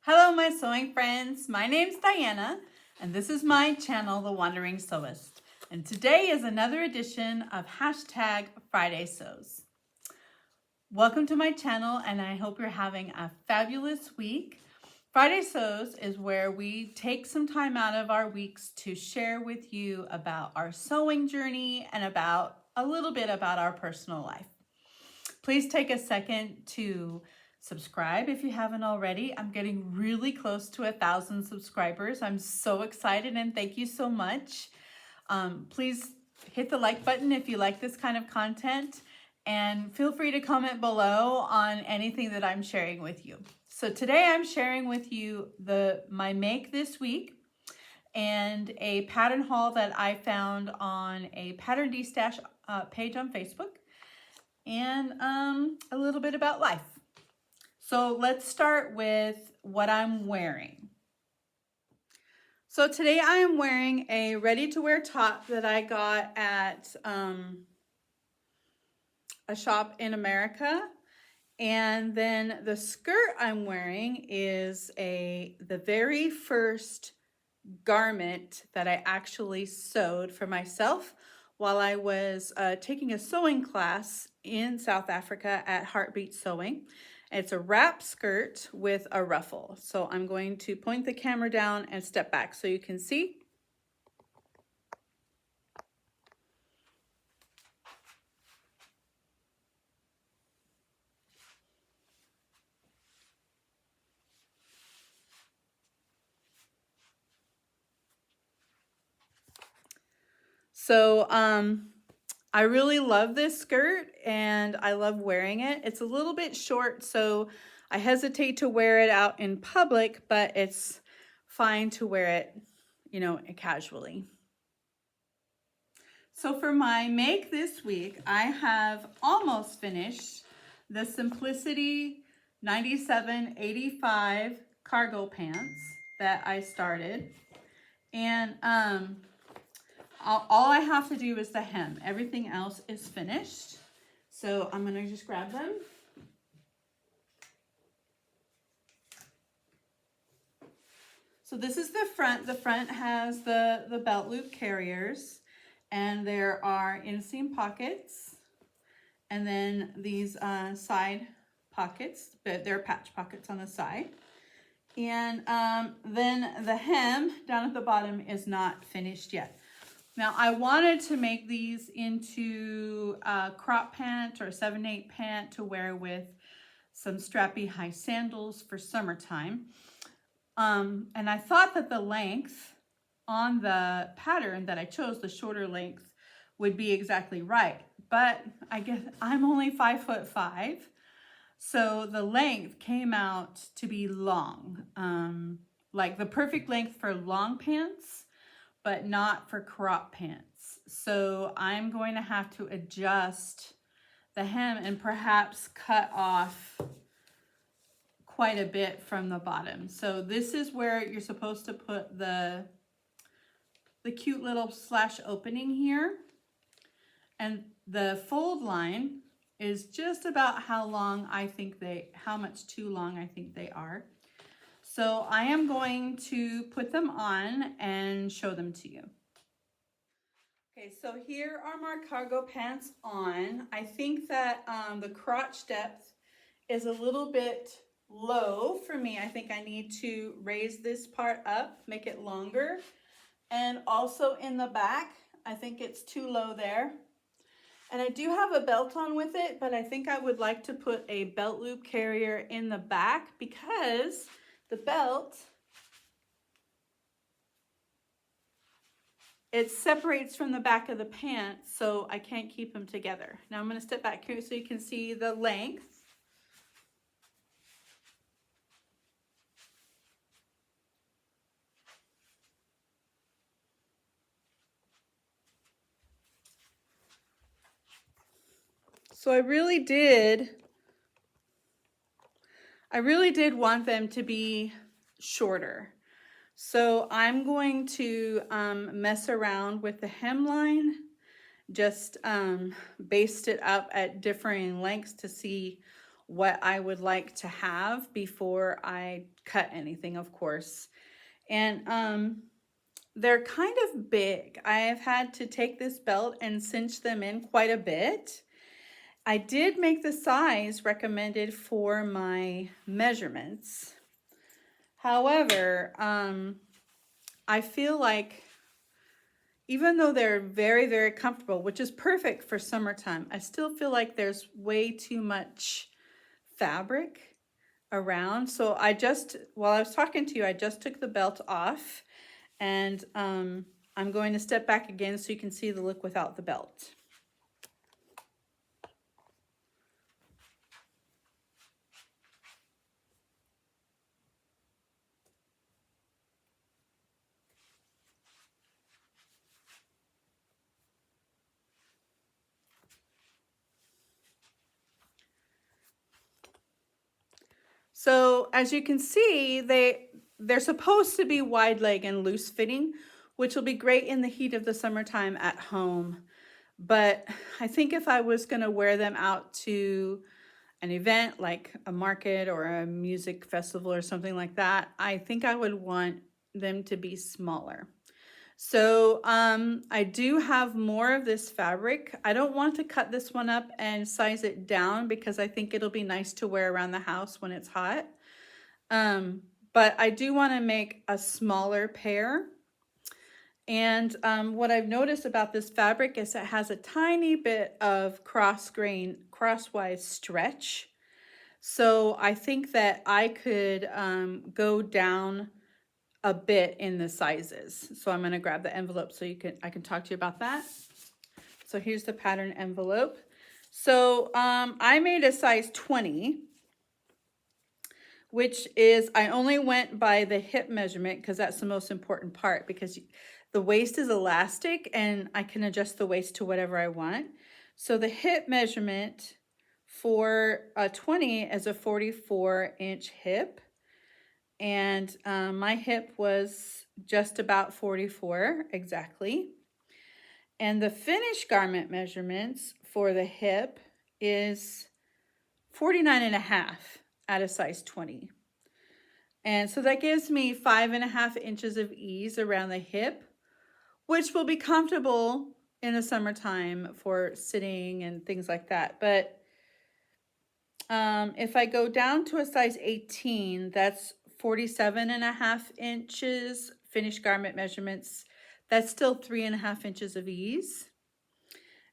Hello, my sewing friends. My name's Diana, and this is my channel, The Wandering Sewist. And today is another edition of #fridaysews. Welcome to my channel, and I hope you're having a fabulous week. Friday Sews is where we take some time out of our weeks to share with you about our sewing journey and about a little bit about our personal life. Please take a second to subscribe if you haven't already. I'm getting really close to 1,000 subscribers. I'm so excited and thank you so much. Please hit the like button if you like this kind of content, and feel free to comment below on anything that I'm sharing with you. So today I'm sharing with you my make this week and a pattern haul that I found on a Pattern D-Stash page on Facebook, and a little bit about life. So let's start with what I'm wearing. So today I am wearing a ready-to-wear top that I got at a shop in America. And then the skirt I'm wearing is the very first garment that I actually sewed for myself while I was taking a sewing class in South Africa at Heartbeat Sewing. It's a wrap skirt with a ruffle. So I'm going to point the camera down and step back so you can see. So I really love this skirt and I love wearing it. It's a little bit short, so I hesitate to wear it out in public, but it's fine to wear it, casually. So for my make this week, I have almost finished the Simplicity 9785 cargo pants that I started. And all I have to do is the hem. Everything else is finished. So I'm gonna just grab them. So this is the front. The front has the belt loop carriers, and there are inseam pockets, and then these side pockets, but they're patch pockets on the side. And then the hem down at the bottom is not finished yet. Now I wanted to make these into a crop pant or a 7/8 pant to wear with some strappy high sandals for summertime. And I thought that the length on the pattern that I chose, the shorter length, would be exactly right. But I guess I'm only 5'5", so the length came out to be long, like the perfect length for long pants, but not for crop pants. So I'm going to have to adjust the hem and perhaps cut off quite a bit from the bottom. So this is where you're supposed to put the cute little slash opening here. And the fold line is just about how much too long I think they are. So I am going to put them on and show them to you. Okay, so here are my cargo pants on. I think that the crotch depth is a little bit low for me. I think I need to raise this part up, make it longer. And also in the back, I think it's too low there. And I do have a belt on with it, but I think I would like to put a belt loop carrier in the back because the belt, it separates from the back of the pants, so I can't keep them together. Now I'm going to step back here so you can see the length. So I really did want them to be shorter. So I'm going to mess around with the hemline, just baste it up at differing lengths to see what I would like to have before I cut anything, of course. And they're kind of big. I have had to take this belt and cinch them in quite a bit. I did make the size recommended for my measurements. However, I feel like even though they're very, very comfortable, which is perfect for summertime, I still feel like there's way too much fabric around. So while I was talking to you, I just took the belt off, and I'm going to step back again so you can see the look without the belt. So as you can see, they're supposed to be wide leg and loose fitting, which will be great in the heat of the summertime at home. But I think if I was going to wear them out to an event like a market or a music festival or something like that, I think I would want them to be smaller. So I do have more of this fabric. I don't want to cut this one up and size it down because I think it'll be nice to wear around the house when it's hot. But I do want to make a smaller pair. And what I've noticed about this fabric is it has a tiny bit of crosswise stretch. So I think that I could go down a bit in the sizes. So I'm going to grab the envelope so I can talk to you about that. So here's the pattern envelope. So I made a size 20, which is, I only went by the hip measurement because that's the most important part, because the waist is elastic and I can adjust the waist to whatever I want. So the hip measurement for a 20 is a 44-inch hip. And my hip was just about 44 exactly. And the finished garment measurements for the hip is 49.5 at a size 20. And so that gives me 5.5 inches of ease around the hip, which will be comfortable in the summertime for sitting and things like that. But if I go down to a size 18, that's 47.5 inches finished garment measurements. That's still 3.5 inches of ease.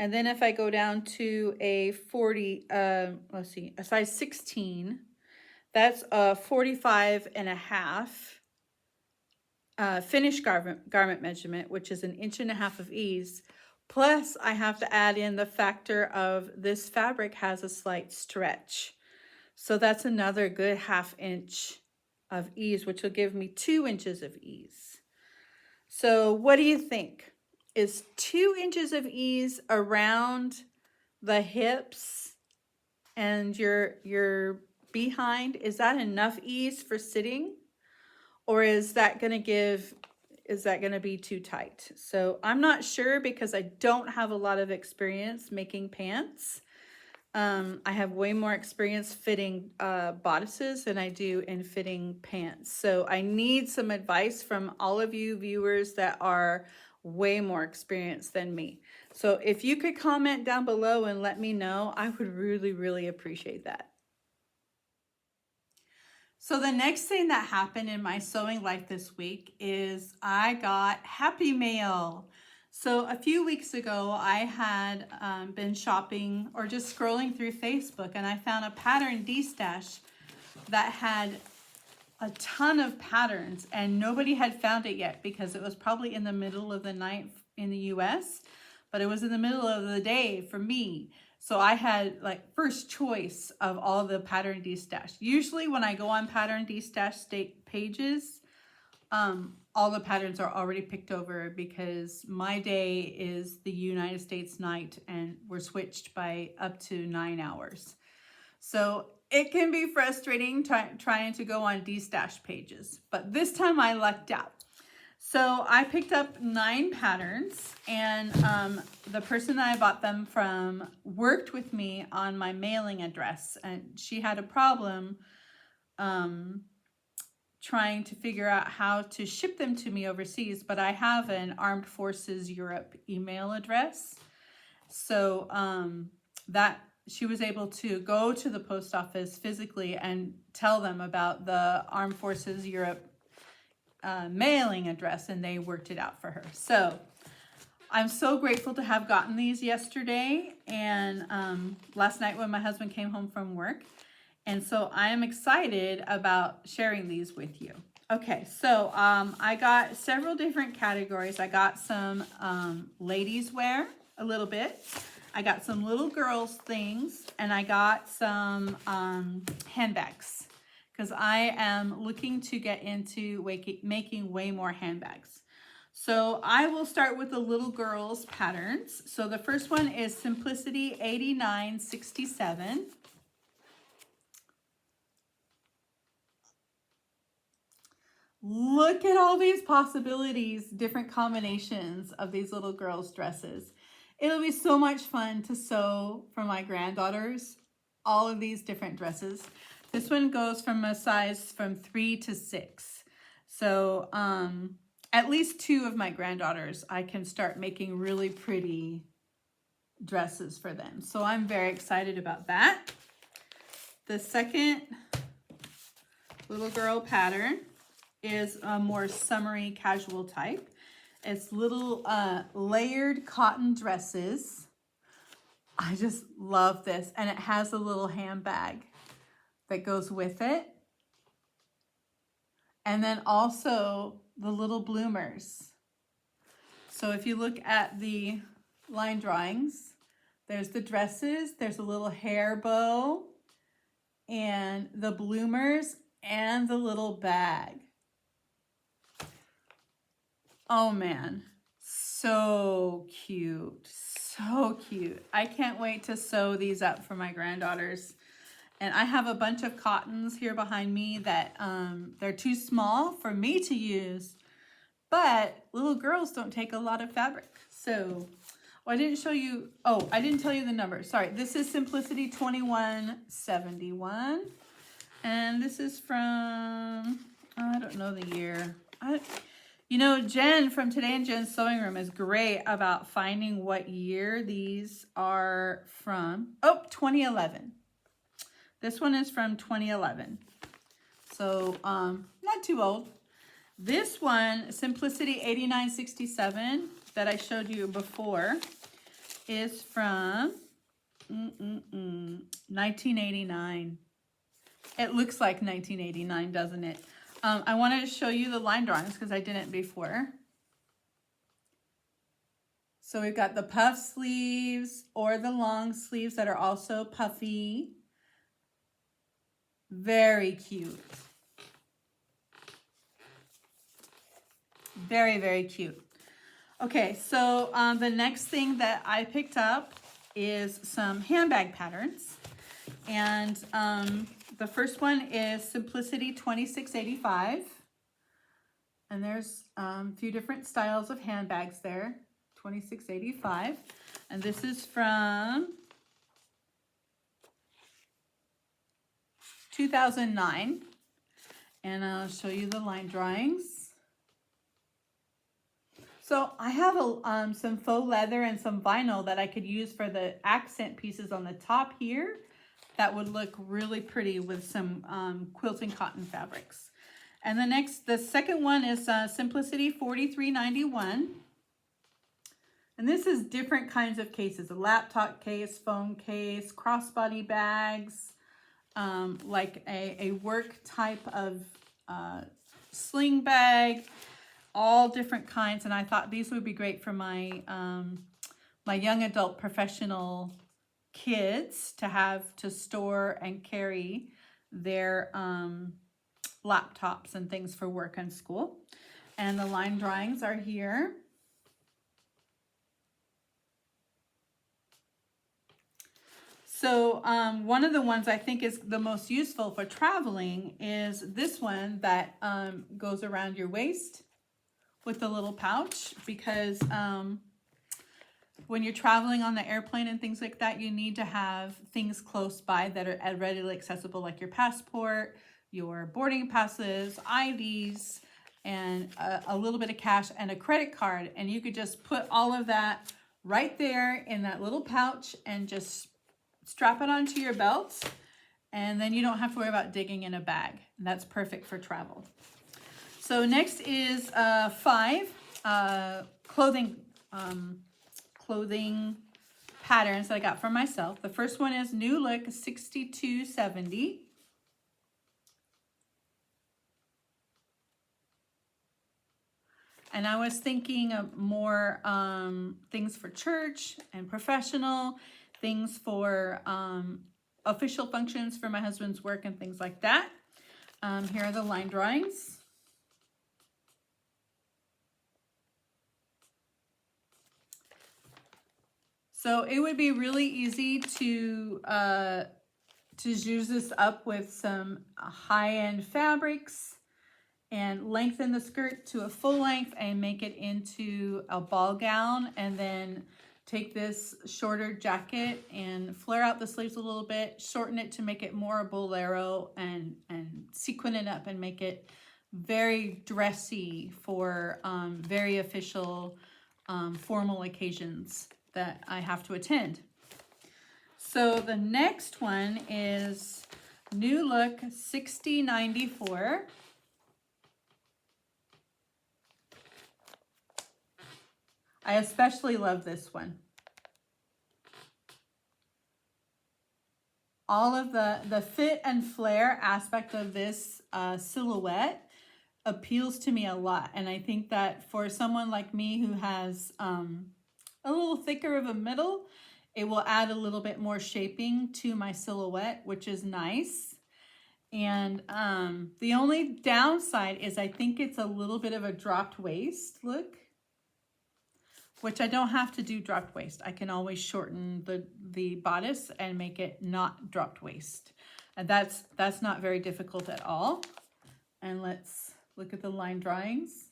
And then if I go down to a a size 16, that's a 45.5 finished garment measurement, which is 1.5 inches of ease. Plus, I have to add in the factor of this fabric has a slight stretch. So that's another good 1/2 inch of ease, which will give me 2 inches of ease. So what do you think? Is 2 inches of ease around the hips and your behind, is that enough ease for sitting? Or is that going to be too tight? So I'm not sure because I don't have a lot of experience making pants. I have way more experience fitting bodices than I do in fitting pants. So I need some advice from all of you viewers that are way more experienced than me. So if you could comment down below and let me know, I would really, really appreciate that. So the next thing that happened in my sewing life this week is I got Happy Mail. So a few weeks ago, I had been shopping or just scrolling through Facebook, and I found a pattern D-stash that had a ton of patterns, and nobody had found it yet because it was probably in the middle of the night in the US, but it was in the middle of the day for me. So I had like first choice of all the pattern D-stash. Usually when I go on pattern D-stash state pages, all the patterns are already picked over because my day is the United States night and we're switched by up to 9 hours. So it can be frustrating trying to go on D-stash pages, but this time I lucked out. So I picked up 9 patterns, and the person that I bought them from worked with me on my mailing address, and she had a problem trying to figure out how to ship them to me overseas, but I have an Armed Forces Europe email address. So that she was able to go to the post office physically and tell them about the Armed Forces Europe mailing address, and they worked it out for her. So I'm so grateful to have gotten these yesterday and last night when my husband came home from work. And so I am excited about sharing these with you. Okay, so I got several different categories. I got some ladies wear, a little bit. I got some little girls things, and I got some handbags, because I am looking to get into making way more handbags. So I will start with the little girls patterns. So the first one is Simplicity 8967. Look at all these possibilities, different combinations of these little girls' dresses. It'll be so much fun to sew for my granddaughters, all of these different dresses. This one goes from a size from 3 to 6. So at least 2 of my granddaughters, I can start making really pretty dresses for them. So I'm very excited about that. The second little girl pattern is a more summery casual type. It's little layered cotton dresses. I just love this. And it has a little handbag that goes with it. And then also the little bloomers. So if you look at the line drawings, there's the dresses, there's a little hair bow, and the bloomers, and the little bag. Oh man, so cute, so cute. I can't wait to sew these up for my granddaughters. And I have a bunch of cottons here behind me that they're too small for me to use, but little girls don't take a lot of fabric. So, I didn't show you, I didn't tell you the number. Sorry, this is Simplicity 2171. And this is from, I don't know the year. You know, Jen from Today in Jen's Sewing Room is great about finding what year these are from. 2011. This one is from 2011. So, not too old. This one, Simplicity 8967, that I showed you before, is from 1989. It looks like 1989, doesn't it? I wanted to show you the line drawings because I didn't before. So we've got the puff sleeves or the long sleeves that are also puffy. Very cute. Very, very cute. Okay, so the next thing that I picked up is some handbag patterns. And the first one is Simplicity 2685. And there's a few different styles of handbags there. 2685. And this is from 2009. And I'll show you the line drawings. So I have some faux leather and some vinyl that I could use for the accent pieces on the top here. That would look really pretty with some quilting cotton fabrics. And the second one is Simplicity 4391. And this is different kinds of cases, a laptop case, phone case, crossbody bags, like a work type of sling bag, all different kinds. And I thought these would be great for my, my young adult professional kids to have to store and carry their laptops and things for work and school. And the line drawings are here. So one of the ones I think is the most useful for traveling is this one that goes around your waist with the little pouch because when you're traveling on the airplane and things like that, you need to have things close by that are readily accessible, like your passport, your boarding passes, IDs, and a little bit of cash and a credit card. And you could just put all of that right there in that little pouch and just strap it onto your belt. And then you don't have to worry about digging in a bag. And that's perfect for travel. So next is 5 clothing patterns that I got for myself. The first one is New Look 6270. And I was thinking of more things for church and professional, things for official functions for my husband's work and things like that. Here are the line drawings. So it would be really easy to use this up with some high-end fabrics and lengthen the skirt to a full length and make it into a ball gown, and then take this shorter jacket and flare out the sleeves a little bit, shorten it to make it more a bolero, and sequin it up and make it very dressy for very official formal occasions that I have to attend. So the next one is New Look 6094. I especially love this one. All of the fit and flare aspect of this silhouette appeals to me a lot. And I think that for someone like me who has a little thicker of a middle, it will add a little bit more shaping to my silhouette, which is nice. And the only downside is I think it's a little bit of a dropped waist look, which I don't have to do dropped waist. I can always shorten the bodice and make it not dropped waist. And that's not very difficult at all. And let's look at the line drawings.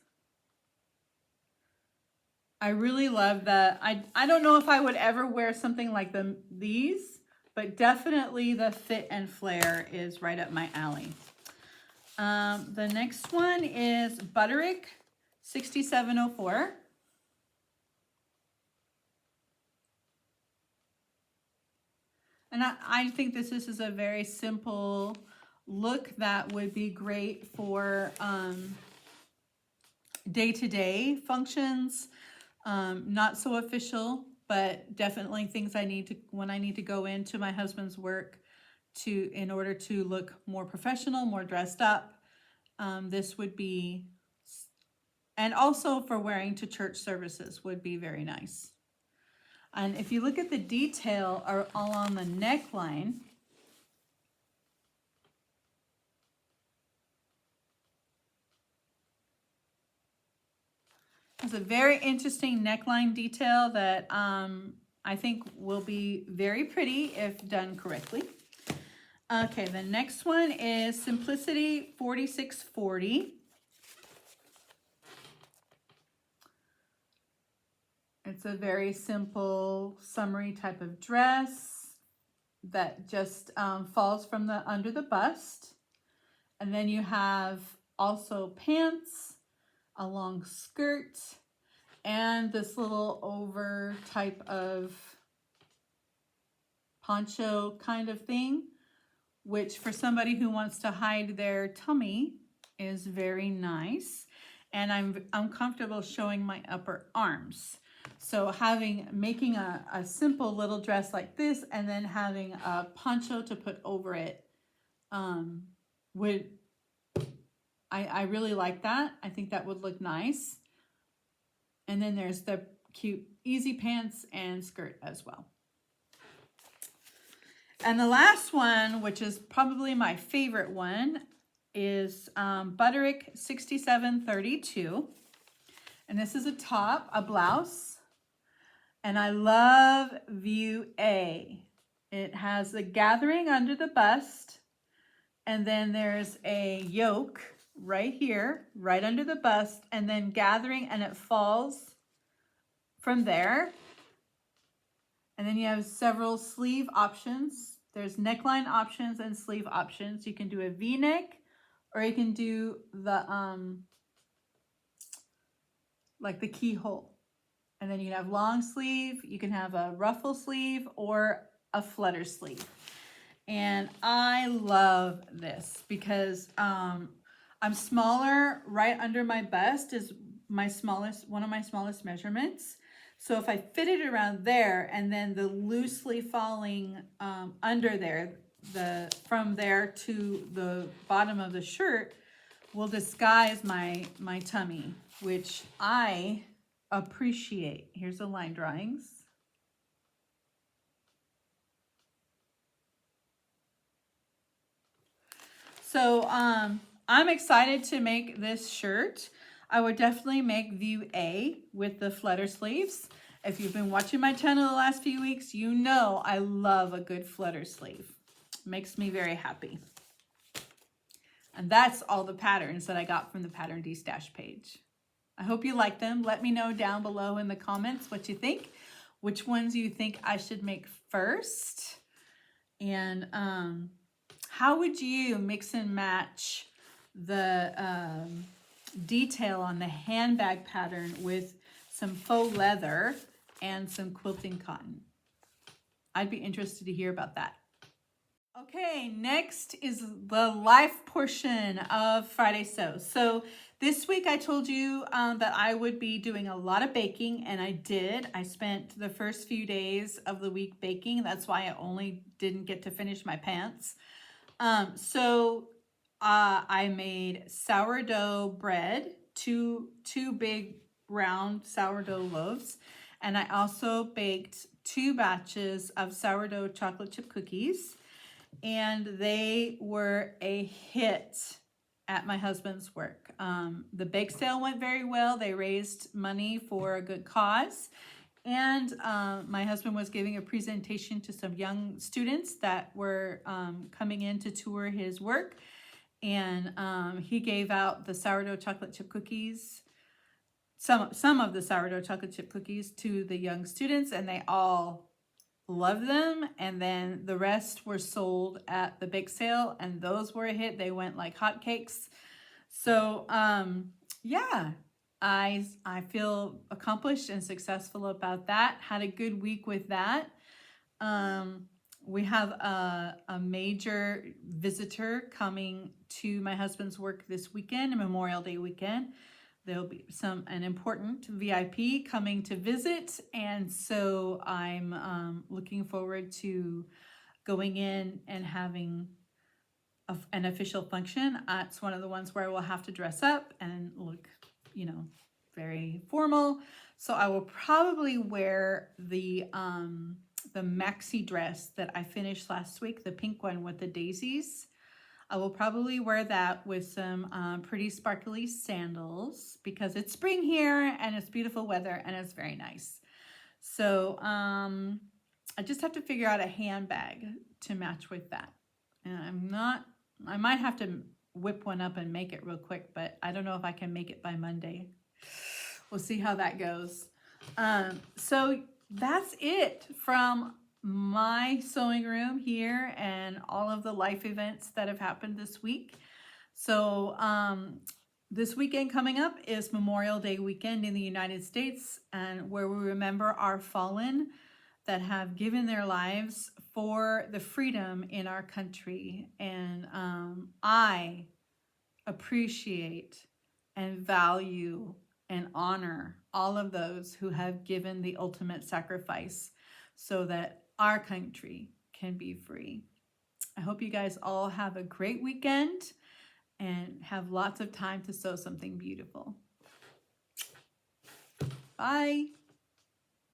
I really love that. I don't know if I would ever wear something like these, but definitely the fit and flare is right up my alley. The next one is Butterick 6704. And I think this is a very simple look that would be great for day-to-day functions. Not so official, but definitely things I need to, when I need to go into my husband's work in order to look more professional, more dressed up. This would be, and also for wearing to church services would be very nice. And if you look at the detail all on the neckline, it's a very interesting neckline detail that I think will be very pretty if done correctly. Okay, the next one is Simplicity 4640. It's a very simple, summery type of dress that just falls from under the bust. And then you have also pants, a long skirt, and this little over type of poncho kind of thing, which for somebody who wants to hide their tummy is very nice. And I'm comfortable showing my upper arms. So making a simple little dress like this and then having a poncho to put over it I really like that. I think that would look nice. And then there's the cute easy pants and skirt as well. And the last one, which is probably my favorite one, is Butterick 6732. And this is a top, a blouse. And I love view A. It has the gathering under the bust. And then there's a yoke right here, right under the bust, and then gathering, and it falls from there. And then you have several sleeve options. There's neckline options and sleeve options. You can do a V-neck, or you can do the like the keyhole. And then you can have long sleeve, you can have a ruffle sleeve, or a flutter sleeve. And I love this because I'm smaller. Right under my bust is one of my smallest measurements. So if I fit it around there, and then the loosely falling under there, from there to the bottom of the shirt will disguise my tummy, which I appreciate. Here's the line drawings. So I'm excited to make this shirt. I would definitely make view A with the flutter sleeves. If you've been watching my channel the last few weeks, you know I love a good flutter sleeve. Makes me very happy. And that's all the patterns that I got from the Pattern D Stash page. I hope you like them. Let me know down below in the comments what you think, which ones you think I should make first. And how would you mix and match the detail on the handbag pattern with some faux leather and some quilting cotton? I'd be interested to hear about that. Okay, next is the life portion of Friday Sews. So this week I told you that I would be doing a lot of baking, and I did. I spent the first few days of the week baking. That's why I only didn't get to finish my pants. I made sourdough bread, two big round sourdough loaves, and I also baked 2 batches of sourdough chocolate chip cookies, and they were a hit at my husband's work. The bake sale went very well. They raised money for a good cause. And my husband was giving a presentation to some young students that were coming in to tour his work. And he gave out the sourdough chocolate chip cookies, some of the sourdough chocolate chip cookies to the young students, and they all loved them. And then the rest were sold at the bake sale, and those were a hit. They went like hotcakes. So yeah, I feel accomplished and successful about that. Had a good week with that. We have a major visitor coming to my husband's work this weekend, Memorial Day weekend. There'll be an important VIP coming to visit, and so I'm looking forward to going in and having an official function. It's one of the ones where I will have to dress up and look, very formal. So I will probably wear the maxi dress that I finished last week, the pink one with the daisies. I will probably wear that with some pretty sparkly sandals because it's spring here and it's beautiful weather and it's very nice. So I just have to figure out a handbag to match with that. And I might have to whip one up and make it real quick, but I don't know if I can make it by Monday. We'll see how that goes. So that's it from my sewing room here and all of the life events that have happened this week. So this weekend coming up is Memorial Day weekend in the United States, and where we remember our fallen that have given their lives for the freedom in our country. And I appreciate and value and honor all of those who have given the ultimate sacrifice so that our country can be free. I hope you guys all have a great weekend and have lots of time to sew something beautiful. Bye.